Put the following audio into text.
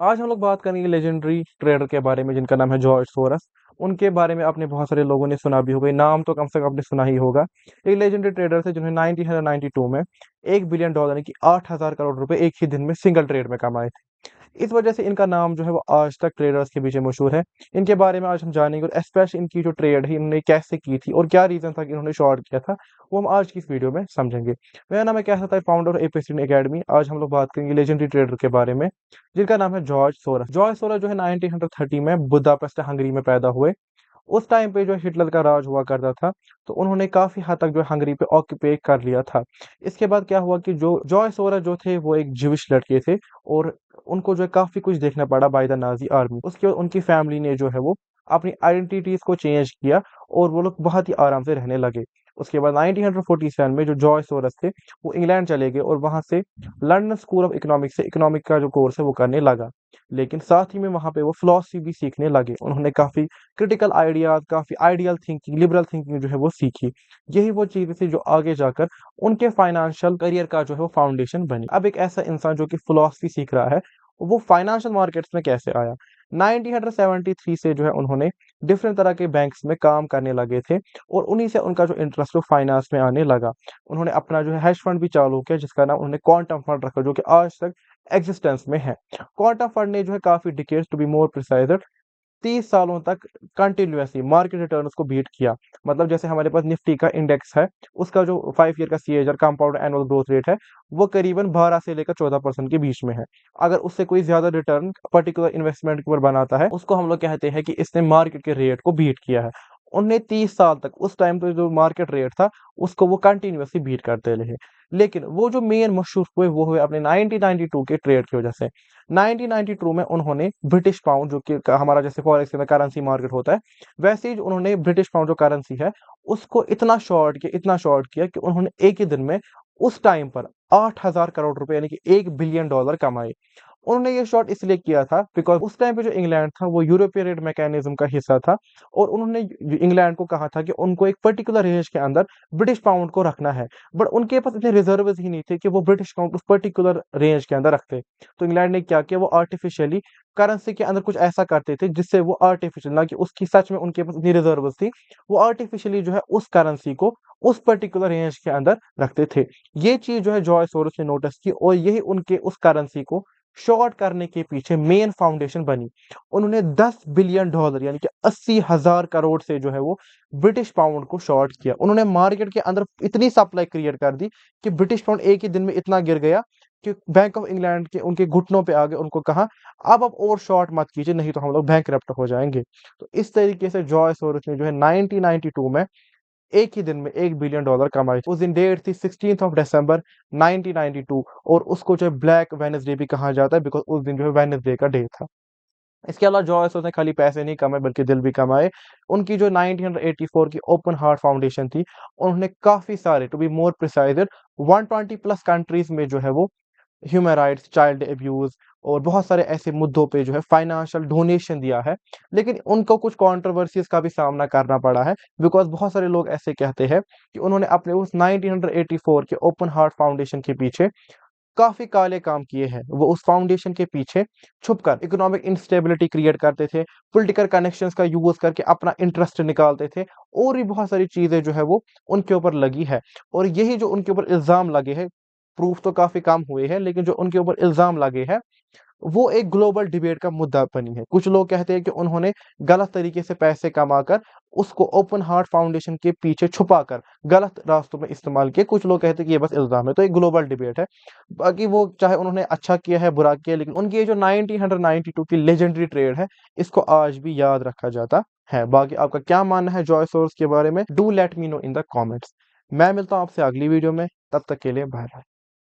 आज हम लोग बात करेंगे लेजेंडरी ट्रेडर के बारे में जिनका नाम है जॉर्ज सोरस। उनके बारे में आपने बहुत सारे लोगों ने सुना भी होगा, नाम तो कम से कम आपने सुना ही होगा। एक लेजेंडरी ट्रेडर थे जिन्होंने 1992 में $1 बिलियन यानी कि 8,000 करोड़ रुपए एक ही दिन में सिंगल ट्रेड में कमाए थे। इस वजह से इनका नाम जो है वो आज तक ट्रेडर्स के पीछे मशहूर है। इनके बारे में आज हम जानेंगे और स्पेशली इनकी जो ट्रेड है इन्होंने कैसे की थी और क्या रीजन था कि इन्होंने शॉर्ट किया था, वो हम आज की इस वीडियो में समझेंगे। मेरा नाम है कैसा था, फाउंडर एपीसी एकेडमी। आज हम लोग बात करेंगे लेजेंडरी ट्रेडर के बारे में जिनका नाम है जॉर्ज सोरस। जॉर्ज सोरस जो है 1930 में बुदापेस्ट हंगरी में पैदा हुए। उस टाइम पे जो हिटलर का राज हुआ करता था, तो उन्होंने काफी हद तक जो है हंगरी पे ऑक्यूपे कर लिया था। इसके बाद क्या हुआ कि जो जॉय सोरस जो थे वो एक ज्यूइश लड़के थे और उनको जो है काफी कुछ देखना पड़ा बाय द नाजी आर्मी। उसके बाद उनकी फैमिली ने जो है वो अपनी आइडेंटिटीज को चेंज किया और वो लोग बहुत ही आराम से रहने लगे। उसके बाद 1947 में जो जॉय सोरस थे वो इंग्लैंड चले गए और वहां से लंदन स्कूल ऑफ इकोनॉमिक्स से इकोनॉमिक का जो कोर्स है वो करने लगा। लेकिन साथ ही में वहां पे वो फिलोसफी भी सीखने लगे। उन्होंने काफी क्रिटिकल आइडियाज, काफी आइडियल थिंकिंग, लिबरल थिंकिंग जो है वो सीखी। यही वो चीजें थी जो आगे जाकर उनके फाइनेंशियल करियर का जो है वो फाउंडेशन बनी। अब एक ऐसा इंसान जो कि फिलोसफी सीख रहा है, वो फाइनेंशियल मार्केट्स में कैसे आया? 1973 से जो है उन्होंने डिफरेंट तरह के बैंक्स में काम करने लगे थे और उन्हीं से उनका जो इंटरेस्ट हो फाइनेंस में आने लगा। उन्होंने अपना जो है हेज फंड भी चालू किया जिसका नाम उन्होंने क्वांटम फंड रखा, जो कि आज तक एग्जिस्टेंस में है। क्वांटम फंड ने जो है काफी decades, to be more precise, 30 सालों तक कंटिन्यूअसली मार्केट रिटर्न्स को बीट किया। मतलब जैसे हमारे पास निफ्टी का इंडेक्स है, उसका जो 5 ईयर का सीएजआर कंपाउंड एनुअल ग्रोथ रेट है वो करीबन 12 से लेकर 14% के बीच में है। अगर उससे कोई ज्यादा रिटर्न पर्टिकुलर इन्वेस्टमेंट के ऊपर बनाता है, उसको हम लोग कहते हैं कि इसने मार्केट के रेट को बीट किया है। उनने 30 साल तक उस टाइम पे जो मार्केट रेट था उसको वो कंटिन्यूअसली बीट करते रहे। लेकिन वो जो मेन मशहूर हुए वो हुए अपने 1992 के ट्रेड की वजह से। 1992 में उन्होंने ब्रिटिश पाउंड, जो कि हमारा जैसे फॉरेक्स के अंदर करेंसी मार्केट होता है, वैसे ही उन्होंने ब्रिटिश पाउंड जो करेंसी है उसको इतना शॉर्ट किया कि उन्होंने एक ही दिन में उस टाइम पर 8,000 करोड़ रुपए यानी कि $1 बिलियन कमाए। उन्होंने ये शॉट इसलिए किया था बिकॉज उस टाइम पे जो इंग्लैंड था वो यूरोपियन रेट मैकेनिज्म का हिस्सा था और उन्होंने इंग्लैंड को कहा था कि उनको एक पर्टिकुलर रेंज के अंदर ब्रिटिश पाउंड को रखना है। बट उनके पास इतने रिजर्व ही नहीं थे कि वो ब्रिटिश पाउंड उस पर्टिकुलर रेंज के अंदर रखते। तो इंग्लैंड ने क्या किया, वो आर्टिफिशियली करेंसी के अंदर कुछ ऐसा करते थे जिससे वो आर्टिफिशियल, ना कि उसकी सच में उनके पास इतनी रिजर्व थी, वो आर्टिफिशियली जो है उस करेंसी को उस पर्टिकुलर रेंज के अंदर रखते थे। ये चीज जो है जॉय सोरोस ने नोटिस की और यही उनके उस करेंसी को शॉर्ट करने के पीछे मेन फाउंडेशन बनी। उन्होंने $10 बिलियन यानी कि 80,000 करोड़ से जो है वो ब्रिटिश पाउंड को शॉर्ट किया। उन्होंने मार्केट के अंदर इतनी सप्लाई क्रिएट कर दी कि ब्रिटिश पाउंड एक ही दिन में इतना गिर गया कि बैंक ऑफ इंग्लैंड के उनके घुटनों पे आ गए। उनको कहा अब आप और शॉर्ट मत कीजिए, नहीं तो हम लोग बैंकरप्ट हो जाएंगे। तो इस तरीके से जॉय सोरोस ने जो है 1992 में एक ही दिन में $1 बिलियन कमाई। उस दिन डेट थी 16 दिसंबर 1992 और उसको जो है ब्लैक वेनसडे भी कहा जाता है बिकॉज उस दिन जो है वेनसडे का डे था। इसके अलावा जॉयस ने खाली पैसे नहीं कमाए बल्कि दिल भी कमाए। उनकी जो 1984 की ओपन हार्ट फाउंडेशन थी, उन्होंने काफी सारे, to be more precise, 120 plus countries में जो है वो ह्यूमन राइट्स, चाइल्ड अब्यूज और बहुत सारे ऐसे मुद्दों पे जो है फाइनेंशियल डोनेशन दिया है। लेकिन उनको कुछ कंट्रोवर्सीज का भी सामना करना पड़ा है बिकॉज बहुत सारे लोग ऐसे कहते हैं कि उन्होंने अपने उस 1984 के ओपन हार्ट फाउंडेशन के पीछे काफी काले काम किए हैं। वो उस फाउंडेशन के पीछे छुपकर इकोनॉमिक इंस्टेबिलिटी क्रिएट करते थे, पॉलिटिकल कनेक्शंस का यूज करके अपना इंटरेस्ट निकालते थे और भी बहुत सारी चीजें जो है वो उनके ऊपर लगी है। और यही जो उनके ऊपर इल्जाम लगे हैं, प्रूफ तो काफी कम हुए हैं, लेकिन जो उनके ऊपर इल्जाम लगे हैं वो एक ग्लोबल डिबेट का मुद्दा बनी है। कुछ लोग कहते हैं कि उन्होंने गलत तरीके से पैसे कमाकर उसको ओपन हार्ट फाउंडेशन के पीछे छुपाकर गलत रास्तों में इस्तेमाल किया। कुछ लोग कहते हैं कि ये बस इल्जाम है। तो एक ग्लोबल डिबेट है। बाकी वो चाहे उन्होंने अच्छा किया है बुरा किया, लेकिन उनकी ये जो 1992 की लेजेंडरी ट्रेड है इसको आज भी याद रखा जाता है। बाकी आपका क्या मानना है जॉय सोर्स के बारे में, do let me know in the comments. मैं मिलता हूँ आपसे अगली वीडियो में, तब तक के लिए बाय बाय।